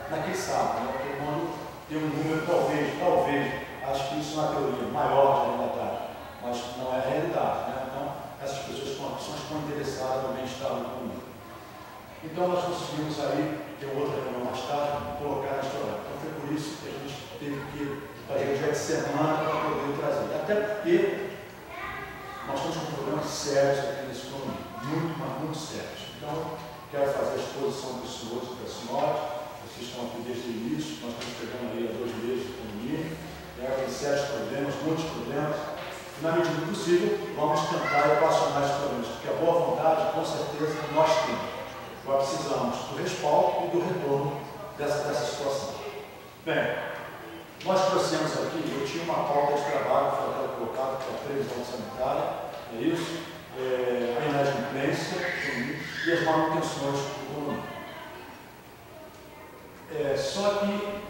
naquele sábado, né? Todo mundo tem um número, talvez, acho que isso é uma teoria maior de realidade, mas não é a realidade, né? Então, essas pessoas são as que estão interessadas no bem-estar do comunidade. Então, nós conseguimos aí, ter outra reunião mais tarde, colocar na história. Então, foi por isso que a gente teve que fazer o dia de semana para poder trazer. Até porque nós estamos com problemas sérios aqui nesse condomínio, muito sérios. Então, quero fazer a exposição dos senhores e das senhoras. Vocês estão aqui desde o início, nós estamos pegando aí há 2 meses de condomínio. Tem sérios problemas, muitos problemas. E, na medida do possível, vamos tentar equacionar esses problemas, porque a boa vontade, com certeza, nós temos. Agora precisamos do respaldo e do retorno dessa situação. Bem, nós trouxemos aqui, eu tinha uma pauta de trabalho, foi até colocada para a previsão sanitária, é isso, a inadimplência e as manutenções do condomínio. Só que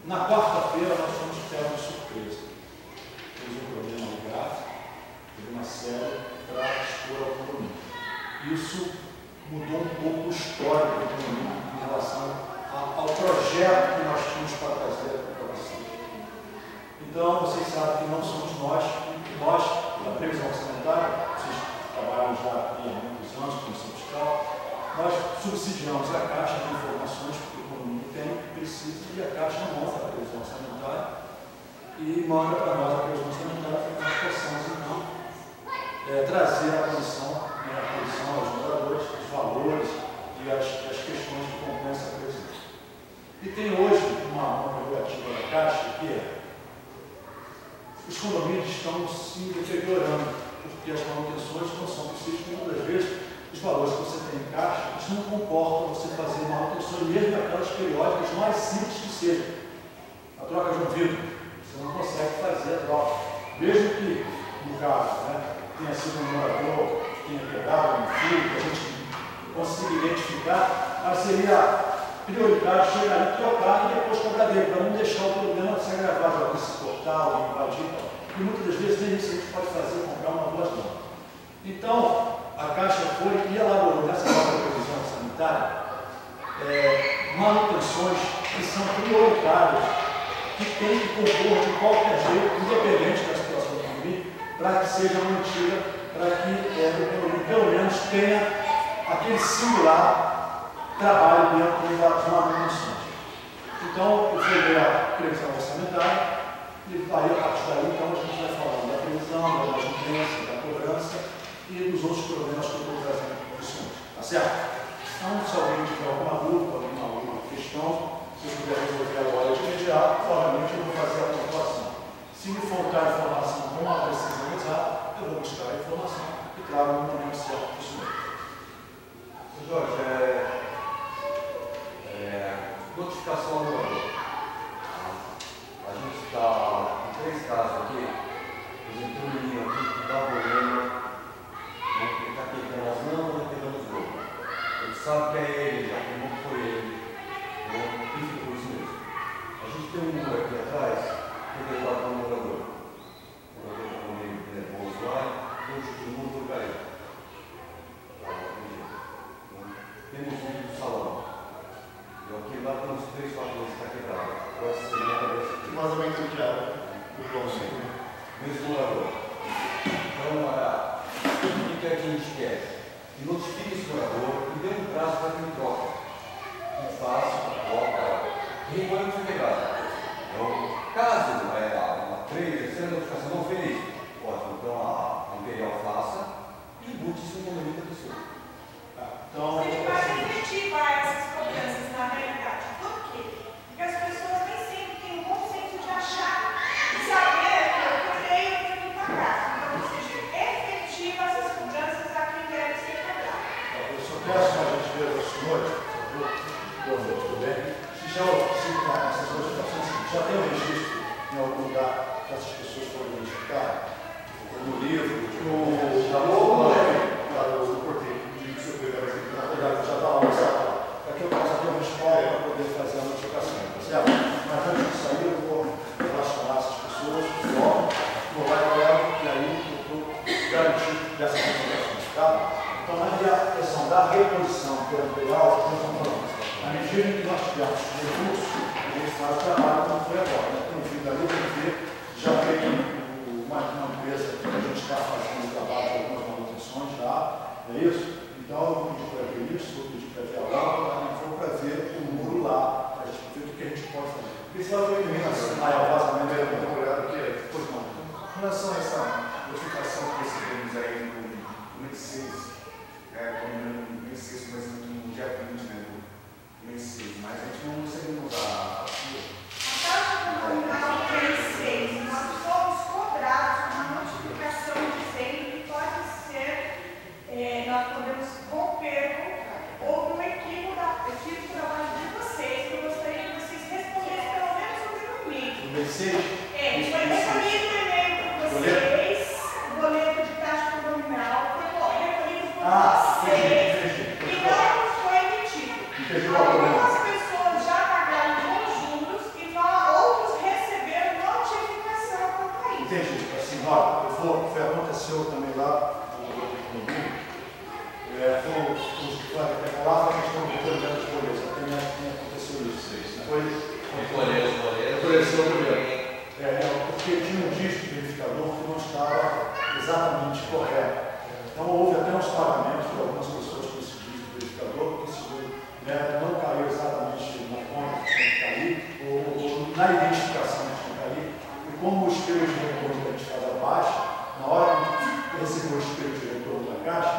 na quarta-feira nós fomos pegos de surpresa. Temos um problema no gráfico, problema sério para expor ao condomínio. Isso mudou um pouco o histórico do condomínio em relação ao projeto que nós tínhamos para trazer para vocês. Então, vocês sabem que não somos nós, da previsão orçamentária, vocês trabalham já aqui há muitos anos, comissão fiscal, nós subsidiamos a Caixa de informações que o condomínio tem, precisa, e a Caixa monta a previsão orçamentária e manda para nós a previsão orçamentária para que nós possamos, então, trazer a condição aos moradores, os valores e as questões que compõem essa previsão. E tem hoje uma prerrogativa da Caixa que os condomínios estão se deteriorando, porque as manutenções não são possíveis, porque muitas vezes os valores que você tem em caixa não comportam você fazer manutenções, mesmo aquelas periódicas mais simples que sejam. A troca de um vidro, você não consegue fazer a troca. Mesmo que, no caso, tenha sido um morador, tenha quebrado um fio, que a gente consiga identificar, mas seria prioritário chegar ali, trocar e depois cobrar dele, para não deixar o problema se agravar, de alguém se cortar, alguém invadir. E muitas das vezes nem isso a gente pode fazer, comprar uma duas não. Então, a Caixa foi e elaborou nessa nova previsão sanitária manutenções que são prioritárias, que tem que compor de qualquer jeito, independente da situação do condomínio, para que seja mantida, para que o condomínio pelo menos tenha aquele singular trabalho dentro das manutenções. Então, eu fui a previsão orçamentária, e aí, a partir daí, então, a gente vai falando da previsão, da inadimplência, da cobrança e dos outros problemas que eu estou trazendo para os senhores. Tá certo? Então, se alguém tiver alguma dúvida, alguma questão, se eu puder resolver agora de imediato, provavelmente eu vou fazer a pontuação. Se me faltar informação com uma precisão exata, eu vou buscar a informação e trago no momento certo para o senhor. Jorge, notificação ao morador. A gente está em 3 casos aqui. Por exemplo, tem um menino aqui que dá problema, ele está quebrando as lâmpadas, quebrando os globos. Ele sabe que é ele, já que não foi ele. E fica por isso mesmo. A gente tem um número aqui atrás, que é levado para o morador. O morador está com meio nervoso lá, e eu chuto muito por cair. Temos um vídeo do salão. Eu aqui lá tem uns 3, 4 meses que está quebrado. Agora você tem a cabeça aqui. Mais ou menos o que era o próximo. Mesmo morador. Então, o que é que a gente quer? Que notifique esse morador e dê um prazo para que ele troque. Que faça, troca, e recolhe o que foi quebrado. Então, caso uma 3ª notificação não fez, ótimo, então a Imperial faça e bote isso no condomínio da pessoa. Então, a gente vai efetivar essas cobranças na realidade. Por quê? Porque as pessoas nem sempre têm o bom senso de achar e saber que eu tenho que pagar. Então, ou seja, efetiva essas cobranças a quem deve ser cobrado. eu só peço a gente ver aos senhores, por favor, tudo bem? Se já essas notificações já tem um registro em algum lugar que essas pessoas foram identificar, no livro, Já o porteiro. já está lá no celular. Para que eu possa ter uma história para poder fazer a notificação, tá certo? Mas antes disso aí, eu vou relacionar essas pessoas, vou lá para ela, e aí eu vou garantir dessas notificações, tá? Então, na questão da reposição pelo Imperial, nós estamos falando. medida em que nós tivemos recursos, a gente faz o trabalho como foi agora. Né? Tem um vídeo ali, tem que ver, já veio uma empresa que a gente está fazendo o trabalho de algumas manutenções já, é isso? Então eu pedi para ver isso, vou pedir para ver a lámpara, vou para ver o muro lá, para a gente ver o que a gente pode fazer. Porque se ela foi imensa, o vazamento é muito olhado que é, pois não. Com relação a essa notificação que recebemos aí no mês 6, no mês 6, por exemplo, no dia 20, né, do mês 6, mas a gente não recebemos a fatura. A taxa comunal do mês 6, nós fomos cobrados uma notificação dizendo que pode ser, nós podemos romper o contrato. Houve um equívoco do trabalho de vocês, que eu gostaria que vocês respondessem pelo menos o meu e-mail. No mês 6? Foi recolhido o e-mail para vocês, o boleto de taxa condominal, foi recolhido por vocês e não foi emitido. Algumas pessoas já pagaram com juros e outros receberam notificação quanto a isso. Entendi. Assim, olha, aconteceu também lá no Rio, lá foi a questão do recolhimento de boletos, também aconteceu isso. Foi Recolher os boletos. Recolheu o boleto. Porque tinha um disco verificador que não estava exatamente correto. Então houve até uns pagamentos de algumas pessoas com esse disco verificador, porque esse não caiu exatamente na conta que tinha que cair, ou na identificação que tinha que cair. E como o espelho de retorno da gente faz abaixo, na hora que recebeu o espelho de retorno da caixa,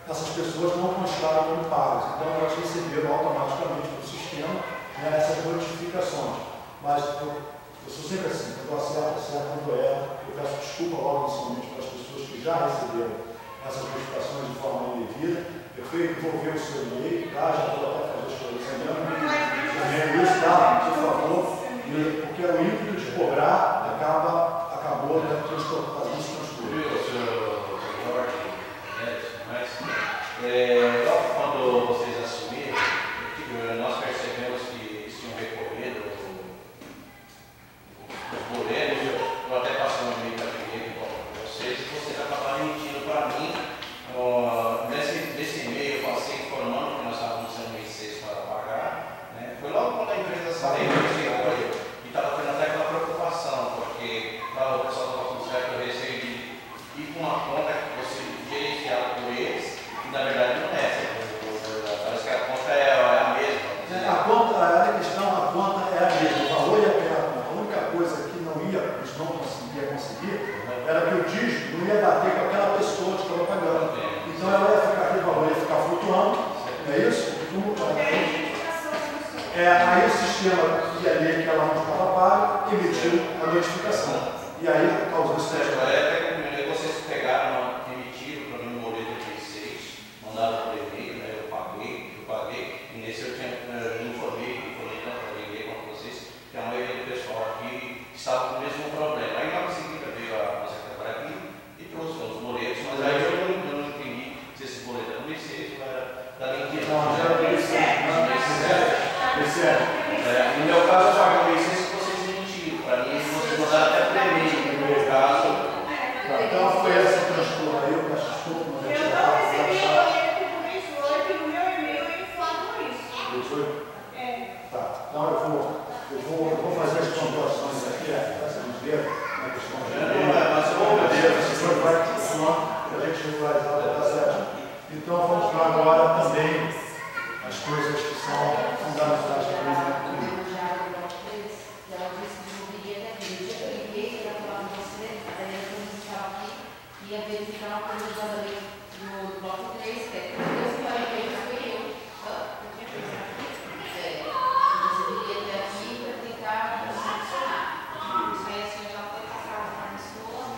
essas pessoas não constaram como pagas. Então elas receberam automaticamente do sistema essas notificações. Mas eu sou sempre assim, quando eu acerto, quando eu erro, eu peço desculpa logo inicialmente para as pessoas que já receberam essas notificações de forma indevida. Eu vou ver o seu e-mail, tá? Já vou até fazer as coisas também. Isso, tá? Por favor. Porque o ímpeto de cobrar acabou fazendo isso transcorrer. Logo quando vocês assumiram, nós percebemos que eles tinham recolhido os boletos. Eu até passei um e-mail para vocês e vocês acabaram mentindo para mim. Nesse e-mail eu passei informando que nós estávamos sendo mês 6 para pagar. Né? Foi logo quando a empresa saiu e estava tendo até aquela preocupação, porque o pessoal estava com certo receio de ir com uma conta que você gerenciava por eles, e na verdade não é. Parece que a conta é a mesma. A conta é a mesma, o valor ia pegar. A única coisa que eles não conseguir era que o dígito não ia bater com aquela pessoa que estava pagando. Então ela ia ficar, aquele valor ia ficar flutuando, é isso? Aí o sistema ia ler que ela não estava paga e emitiu a notificação. E aí causou esse teste. Vocês pegaram, emitiram para mim um boleto de 6, mandaram por e-mail, né? Eu paguei, e nesse eu informei tanto para ninguém quanto vocês, que a maioria do pessoal aqui estava com o mesmo problema. Aí logo em seguida veio a secretária aqui e trouxe os boletos, mas aí eu não entendi se esses boletos eram V6 ou era da linha. Não, já era V7. No meu caso, eu pago V6 que vocês emitiram. Para mim, vocês mandaram até por e-mail, no meu caso. Então foi essa transtorno aí, eu peço desculpa, mas eu não recebi o boleto do mês 8 e no meu e-mail eu informo isso. 18? Tá, então eu vou fazer as pontuações aqui, para vocês verem na questão vai continuar, para a gente regularizar o processo. Então vamos lá agora também as coisas que são fundamentais para o ia verificar uma coisa do vazamento do bloco 3, que é Deus que vai ver isso foi eu. Eu tinha pensado aqui. Você viria até aqui para tentar solucionar. Isso aí assim já foi passado para a pessoa,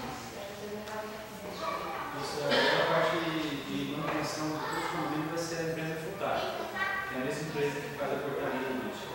isso é a parte de manutenção do custo condomínio vai ser a empresa Futar, que é a mesma empresa que faz a portaria do lixo.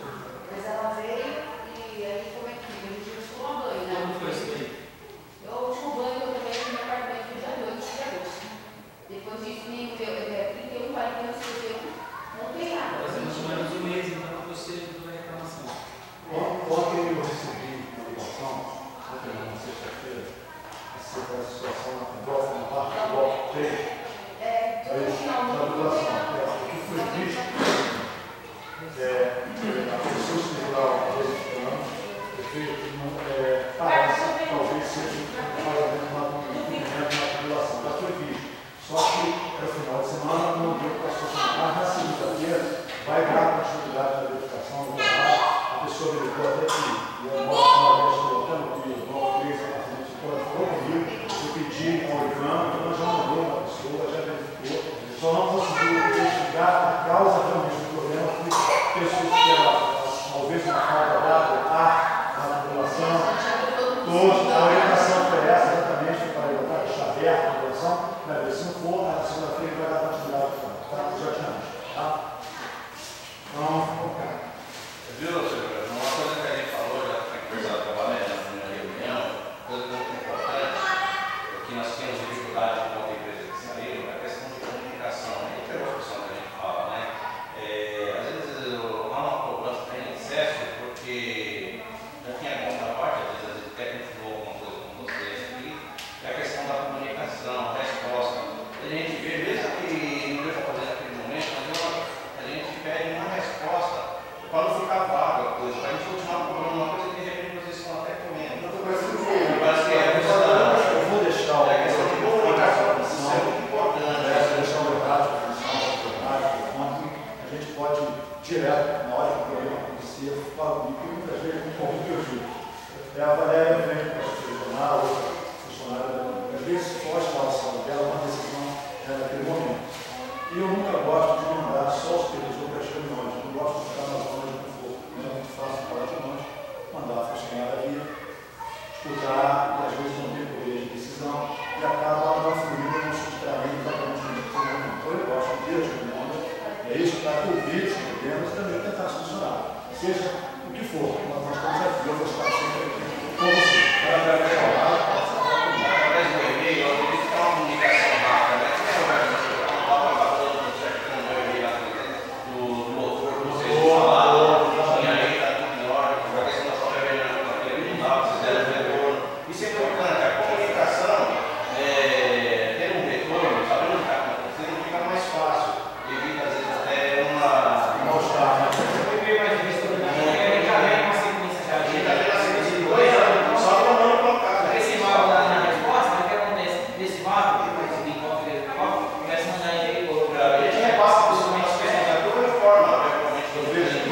até que eu mostro uma vez colocando que o nosso fez a gente falou comigo, eu pedi ao Ivan, então já mandou uma pessoa, já verificou, só não conseguiu investigar a causa realmente do problema, foi pessoas que eram talvez uma falta d'água, na população, todos, a orientação foi essa, exatamente, para botar deixar aberta a população, mas se não for, na segunda-feira vai dar continuidade para o jardineiro, tá? Então, cara. Viu, senhor? Uma coisa que a gente falou, já tinha conversado com a Valéria na reunião, coisa muito importante, é que nós tínhamos dificuldade com a empresa que saiu, a questão de comunicação, a interrupção que a gente fala, né? Às vezes há uma cobrança tem excesso, porque já tinha contraparte, às vezes o técnico falou alguma coisa com vocês aqui, é a questão da comunicação, a resposta. A gente vê, mesmo que não esteja fazendo naquele momento, mas a gente pede uma resposta para não ficar vaga a coisa, para a gente continuar cobrando uma coisa que de repente vocês estão até comendo. Parece que é eu vou deixar o questão de comunicação, isso é muito importante. Vou deixar o recado, a gente pode direto, na hora que o problema acontecer, eu falo comigo, porque muitas vezes não convido que eu digo. A Valéria vem para o regional, outra funcionária, às vezes foge da ação dela, uma decisão naquele momento. E eu nunca gosto de mandar só os supervisor para as reuniões, eu não gosto de ficar na zona de conforto. Não é muito fácil falar de nós, mandar a funcionária vir, escutar, e às vezes não tem poder de decisão, e acaba a família não se distraindo exatamente no que foi. Então eu gosto de ter as reuniões, é isso para ouvir os problemas e também tentar solucionar. Seja o que for, nós estamos aqui, eu vou estar sempre aqui com você. Para falar, através do e-mail, eu acredito que é uma comunicação rápida, né? Isso é importante, a comunicação, ter um retorno, sabendo o que está acontecendo, fica mais fácil. Evita, às vezes, até uma mal-estar. Só para não colocar. Esse vácuo na resposta, o que acontece? Nesse vácuo, que vai subir começa a mandar e-mail. A gente repassa para os clientes, da toda forma, realmente, eu vejo que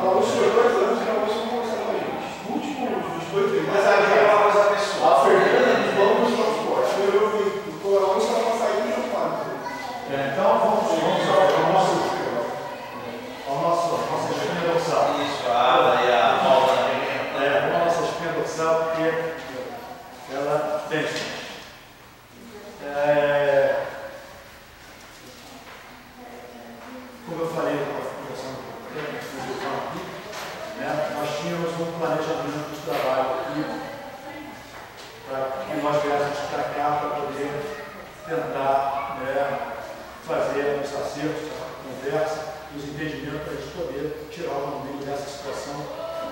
Os senhores anos realmente não conversaram com a gente. No último, nos 2 meses. mas aí é uma coisa pessoal. A Fernanda dos bancos de transporte. Eu vi, o Corão estava saindo e não para. então vamos ao nossa espinha dorsal. Isso, a aba e a volta da reunião. Vamos à nossa espinha dorsal, porque ela tem. Como eu falei, nós tínhamos um planejamento de trabalho aqui para que nós viéssemos para cá para poder tentar fazer os acertos, a conversa, os entendimentos para a gente poder tirar o condomínio dessa situação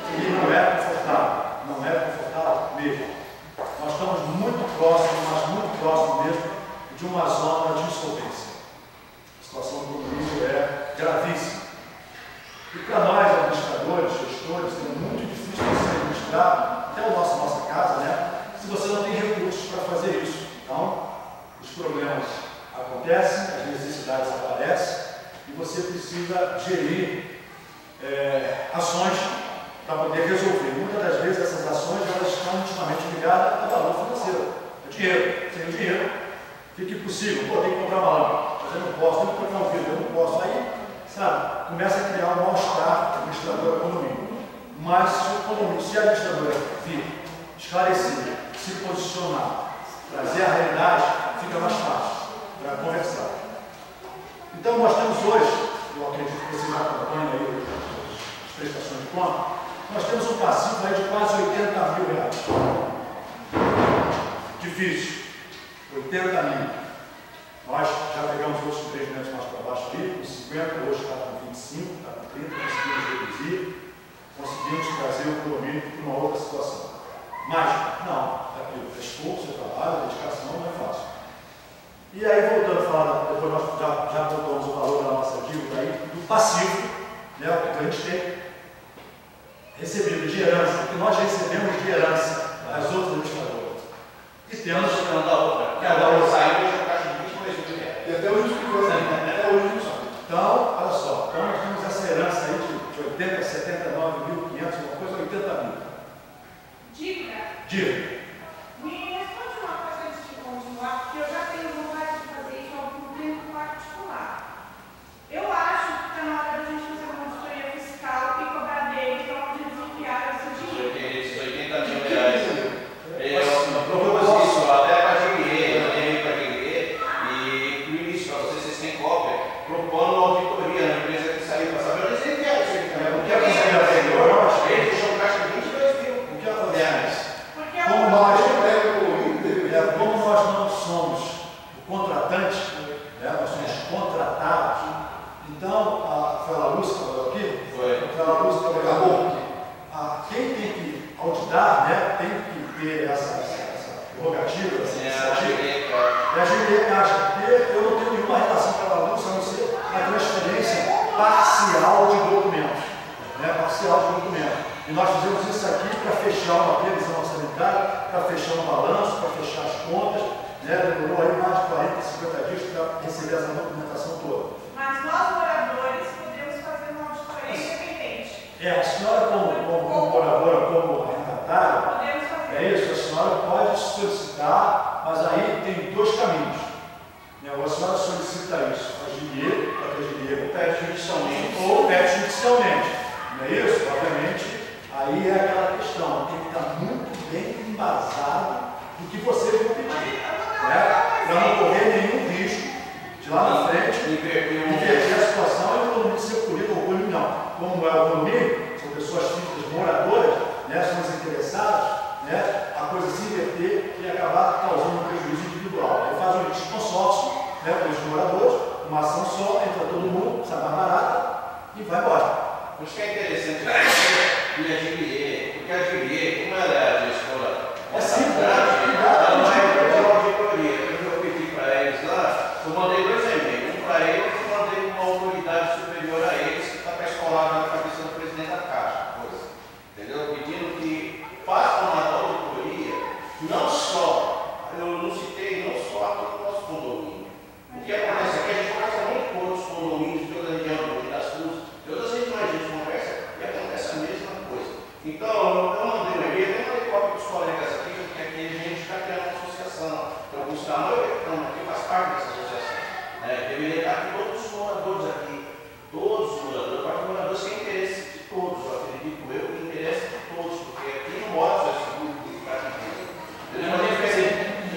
que não é confortável mesmo. Nós estamos muito próximos, mas muito próximos mesmo, de uma zona de insolvência. A situação do condomínio é gravíssima. E para nós, administradores, gestores, é muito difícil você administrar até a nossa casa, né? Se você não tem recursos para fazer isso. Então, os problemas acontecem, as necessidades aparecem e você precisa gerir ações para poder resolver. Muitas das vezes essas ações elas estão intimamente ligadas ao valor financeiro. É dinheiro. Sem o dinheiro, fica impossível. Pô, tem que comprar uma lâmpada. Mas eu não posso, tem que comprar um vidro, eu não posso. Aí, sabe, começa a criar um mal-estar administrador econômico. Mas se a administradora vir esclarecer, se posicionar, trazer a realidade, fica mais fácil para conversar. Então nós temos hoje, eu acredito que vocês acompanham aí as prestações de conta, nós temos um passivo aí de quase R$80 mil. Difícil, 80 mil. Nós já pegamos outros empreendimentos mais para baixo ali, com 50, hoje está com 25, está com 30, conseguimos reduzir, conseguimos trazer o condomínio para uma outra situação. Mas, não, é aquilo, é esforço, é trabalho, é dedicação, não é fácil. E aí, voltando a falar, depois nós já voltamos o valor da nossa dívida aí, do passivo, né, o que a gente tem recebido de herança, o que nós recebemos de herança das outras administradoras. E temos da outra. Cada um saiu e já está de 22 mil reais. E até hoje ficou assim. Até hoje não sabe. Então, olha só, então nós temos essa herança aí de de 80, 79.500, uma coisa, 80 mil. Dica. Diga. Me responde uma coisa antes de continuar, porque eu já tenho vontade de fazer isso ao público particular. Eu acho que está na hora da gente fazer uma auditoria fiscal e cobrar dele para onde eles enviaram esse dinheiro. Esses 80 mil reais. Eu propus isso até para a GIE, eu dei para a GIE, e no início, para vocês têm cópia, propondo uma auditoria na empresa que saiu para saber onde eles enviaram isso aqui também. Porque a empresa anterior, ele deixou um caixa de 22 mil. O que acontece? Porque Como nós não somos o contratante, nós somos contratados, então, foi a Lúcia que falou aqui? Foi. Foi a Lúcia que acabou aqui. Quem tem que auditar, tem que ter essa prerrogativa, essa iniciativa. É a Juliette acha, porque eu não tenho nenhuma relação com a Lúcia, a não ser a transferência parcial de documentos. Parcial de documentos. E nós fizemos isso aqui para fechar uma previsão orçamentária, para fechar um balanço, para fechar as contas. Demorou aí mais de 40, 50 dias para receber essa documentação toda. Mas nós, moradores, podemos fazer uma auditoria independente. A senhora, como moradora, como arrendatária, Podemos fazer. é isso, a senhora pode solicitar, mas aí tem dois caminhos. A senhora solicita isso, a GIE, para que a GIE pede judicialmente ou pede judicialmente. Não é isso? Obviamente, aí é aquela questão, tem que estar muito bem embasado do que você vai pedir. Para não correr nenhum risco de lá na frente inverter a situação e o condomínio ser punido ou punido não. Como é o condomínio, são pessoas físicas moradoras, são as interessadas, a coisa se inverter e acabar causando um prejuízo individual. Aí faz um consórcio com os moradores, uma ação só, entra todo mundo, sai mais barata e vai embora. Por isso que é interessante e a GIE, porque a GIE, como ela é a gestora, ela vai fazer uma auditoria. Eu pedi para eles lá, eu mandei 2 e-mails, um para eles e mandei uma autoridade superior a eles, que está para escolar na cabeça do presidente da Caixa, entendeu? Pedindo que façam uma auditoria, não só, eu não citei, não só aqui no nosso condomínio. O que acontece aqui, a gente conversa muito com outros condomínios de toda a região do Rio das Cruzes, de outras regiões a gente conversa e acontece a mesma coisa. Então, eu mandei um e-mail, eu mandei cópia para os colegas aqui, porque aqui a gente está criando uma associação. Então, o Gustavo, aqui faz parte dessa associação. Deveria estar aqui todos os moradores aqui, todos os moradores, parte dos moradores sem interesse de todos, eu acredito eu, que interesse de todos, porque aqui não mora só esse grupo que está aqui.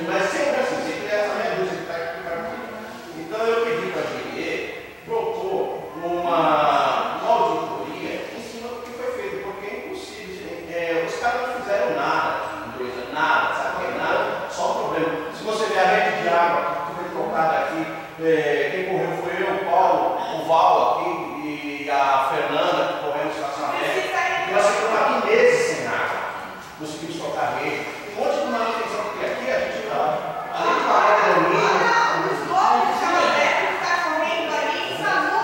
Mas sempre assim, sempre essa meia dúzia que está aqui para aqui. Então, eu pedi para a GIE propor uma auditoria em cima do que foi feito, porque é impossível. Os caras não fizeram nada em 2 anos, nada, sabe? Nada, só um problema. Se você ver a rede de água que foi trocada aqui, quem correu foi eu, o Paulo, o Val aqui e a Fernanda, que correu no estacionamento. E nós ficamos aqui meses sem água. Conseguimos trocar a rede. Um monte de manutenção que tem aqui, a gente além de pagar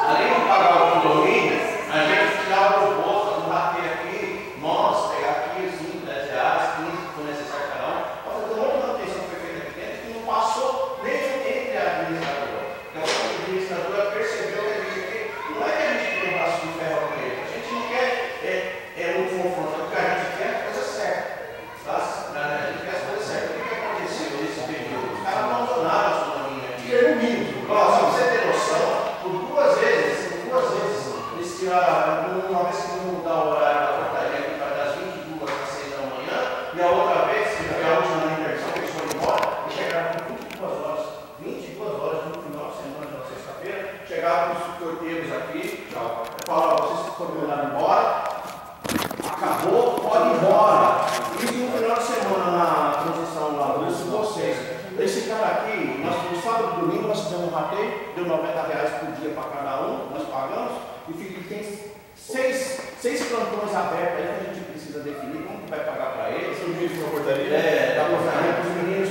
além de pagar o condomínio, a gente tirava a proposta do rateio aqui, nós pegar aqui 5, 10 reais, 15, se for necessário cada um, para fazer um monte de manutenção que foi feita aqui dentro que não passou mesmo entre a administradora. Então a administradora percebeu que a gente não é que a gente tem um braço de ferro com ele, a gente não quer um confronto, o que a gente quer é a coisa certa. Tá? A gente quer as coisas certas. O que aconteceu nesse período? Os caras abandonaram a condomínio aqui. Só pra você ter noção, por 2 vezes, eles tiraram, uma vez que vão mudar o horário da portaria aqui para das 22 às 6 da manhã, e a outra vez, que foi a última intervenção que eles foram embora, eles chegaram com 22 horas no final de semana, na sexta-feira, chegaram com os porteiros aqui, falaram, vocês foram mandados embora, acabou, pode ir embora. E no final de semana, na transição lá, eu disse vocês, esse cara aqui, no sábado e domingo, nós fizemos um rateio, deu 90 reais por dia para cada um, nós pagamos, e tem 6 plantões abertos aí que a gente precisa definir como que vai pagar para eles. Seu dia de portaria? Da portaria para os meninos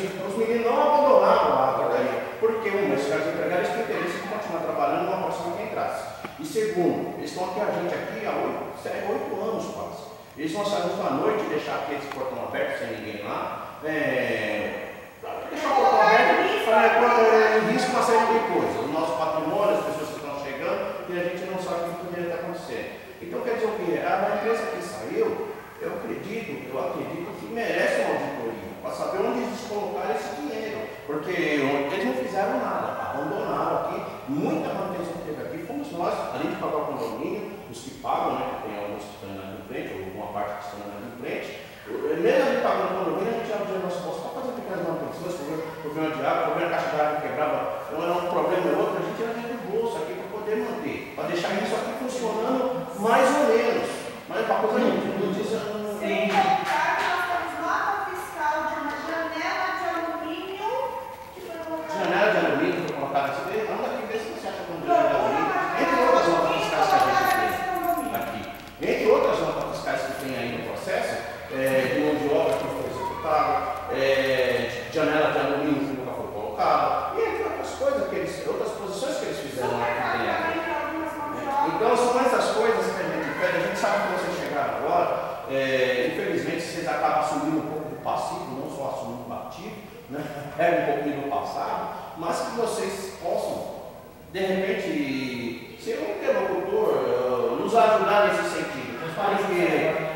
não abandonaram a portaria, porque esses caras empregados têm interesse de continuar trabalhando numa próxima que entrasse. E segundo, eles estão aqui a gente aqui há 8 anos quase. Eles vão sair à noite e deixar aqueles portão aberto sem ninguém lá. Deixar o portão aberto para risco uma série de coisas. O nosso patrimônio, as pessoas que estão chegando, e a gente não sabe o que poderia estar acontecendo. Então quer dizer o quê? A empresa que saiu, eu acredito que merece uma auditoria, para saber onde eles colocaram esse dinheiro. Porque eles não fizeram nada, abandonaram aqui, muita manutenção que teve aqui, fomos nós, além de pagar o condomínio, os que pagam, né, que tem alguns que estão na frente, ou alguma parte que estão na frente, mesmo ali pagando o condomínio, a gente tirava o dinheiro do nosso bolso para fazer pequenas manutenções, problema de água, problema de caixa d'água que quebrava, era um problema ou outro, a gente tira dinheiro do bolso aqui para poder manter, para deixar isso aqui funcionando mais ou menos. Mas para coisa não diz. Sem contar que nós temos nota fiscal de uma janela de alumínio que foi colocada. Janela de alumínio que foi colocada nesse daí, anda aqui ver se você acha que é janela de alumínio. Entre outras notas fiscais que a gente tem aqui. Entre outras notas fiscais que tem aí no processo, de mão de obra que foi executada, janela de alumínio que nunca foi colocada, e entre outras coisas, outras posições que eles fizeram aqui. Então são essas coisas que a gente pede, a gente sabe que vocês chegaram agora, infelizmente vocês acabam assumindo um pouco do passivo, não só assumindo o ativo, né? Pega um pouquinho do passado, mas que vocês possam, de repente, ser um interlocutor, nos ajudar nesse sentido. Porque,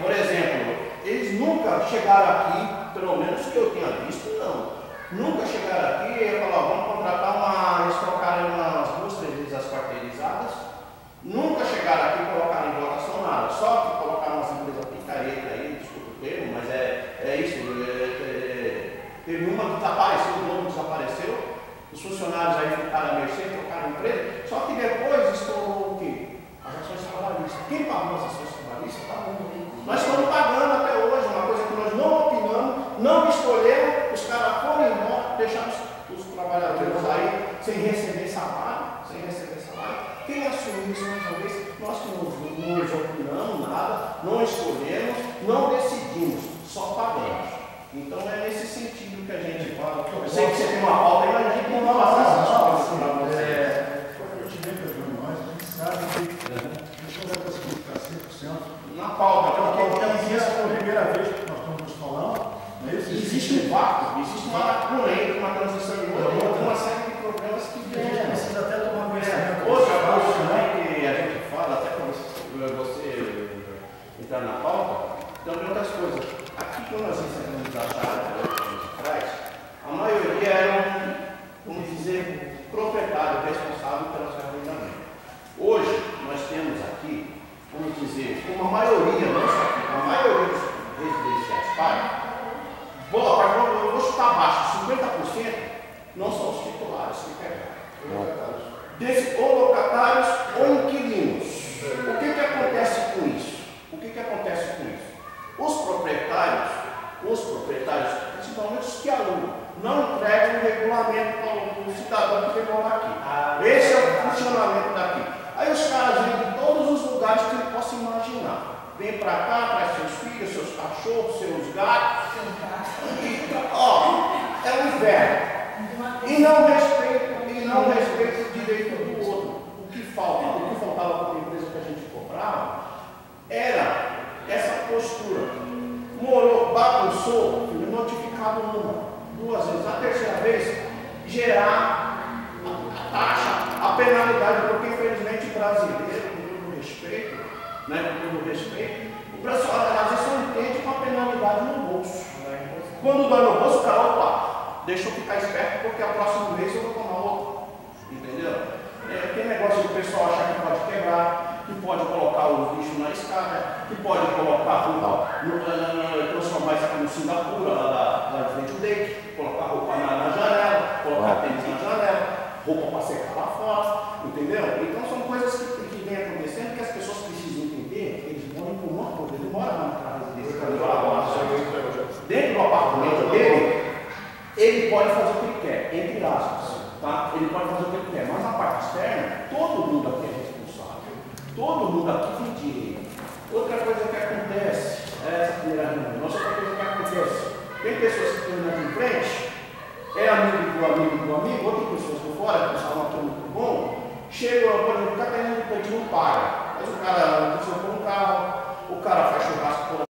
por exemplo, eles nunca chegaram aqui, pelo menos que eu tenha visto, não. Nunca chegaram aqui e falaram, vamos contratar eles trocaram umas 2, 3 vezes as quarteirizadas. Nunca chegaram aqui e colocaram em votação nada. Só que colocaram umas empresas picareta aí, desculpa o termo, mas é isso. Teve uma que desapareceu, o dono desapareceu. Os funcionários aí ficaram à mercê, trocaram empresa. Só que depois estourou o quê? As ações trabalhistas. Quem pagou as ações trabalhistas? Nós estamos pagando até hoje, uma coisa que nós não opinamos, não escolhemos, os caras foram embora, deixaram os trabalhadores aí sem receber salário, Quem assumiu isso mais uma vez? Nós que não opinamos nada, não escolhemos, não decidimos, só pagamos. Então é nesse sentido que a gente fala. Eu sei que você tem uma pauta, mas a gente não vai passar essas coisas para você. Quando eu tive as reuniões, a gente sabe que deixa eu ver essa ficar 100%. Na pauta, porque essa foi a primeira vez que nós estamos falando. Existe um vácuo, existe uma lacuna aí, uma transição de outra, uma série de problemas que a gente precisa até tomar conhecimento. Outra coisa também que a gente fala, até para você entrar na pauta, também outras coisas. Aqui, quando nós recebemos a chave atrás, a maioria eram, vamos dizer, proprietário responsável pelo seu arrendamento. Hoje, nós temos aqui, vamos dizer, uma maioria, não só aqui, a maioria dos residenciais pagos, eu vou chutar baixo, 50% não são os titulares que pegaram. Ou locatários ou inquilinos. O que acontece com isso? Os proprietários, principalmente os que alugam, não entregam o regulamento para o cidadão que vem morar aqui. Esse é o funcionamento daqui. Aí os caras vêm de todos os lugares que ele possa imaginar. Vem para cá, traz seus filhos, seus cachorros, seus gatos. É o inverno. E não respeita o direito do outro. O que faltava para a empresa que a gente cobrava era essa postura. Morou, bagunçou, notificado uma, 2 vezes. A terceira vez, gerar a taxa, a penalidade, porque infelizmente o brasileiro, com todo respeito, o pessoal às vezes só entende com a penalidade no bolso. Quando dói no bolso, o cara, opa, deixa eu ficar esperto porque a próxima vez eu vou tomar outro. Entendeu? Tem negócio do pessoal achar que pode quebrar, que pode colocar o lixo na escada, que pode colocar transformar isso aqui no Singapura, lá de frente do dente, colocar roupa na janela, colocar tênis na janela, roupa para secar lá fora, entendeu? Então são coisas que vêm acontecendo que as pessoas precisam entender que eles moram por uma coisa, ele mora na residência, dentro do apartamento dele, ele pode fazer o que ele quer, entre aspas, tá? Ele pode fazer o que ele quer, mas na parte externa, todo mundo aqui é responsável, todo mundo aqui tem direito. Outra coisa que acontece, essa primeira reunião, outra coisa que acontece, tem pessoas que estão aqui em frente, é amigo do amigo, outras pessoas por fora, que estavam aqui muito bom, chega, por exemplo, está querendo pedir um paga, mas o cara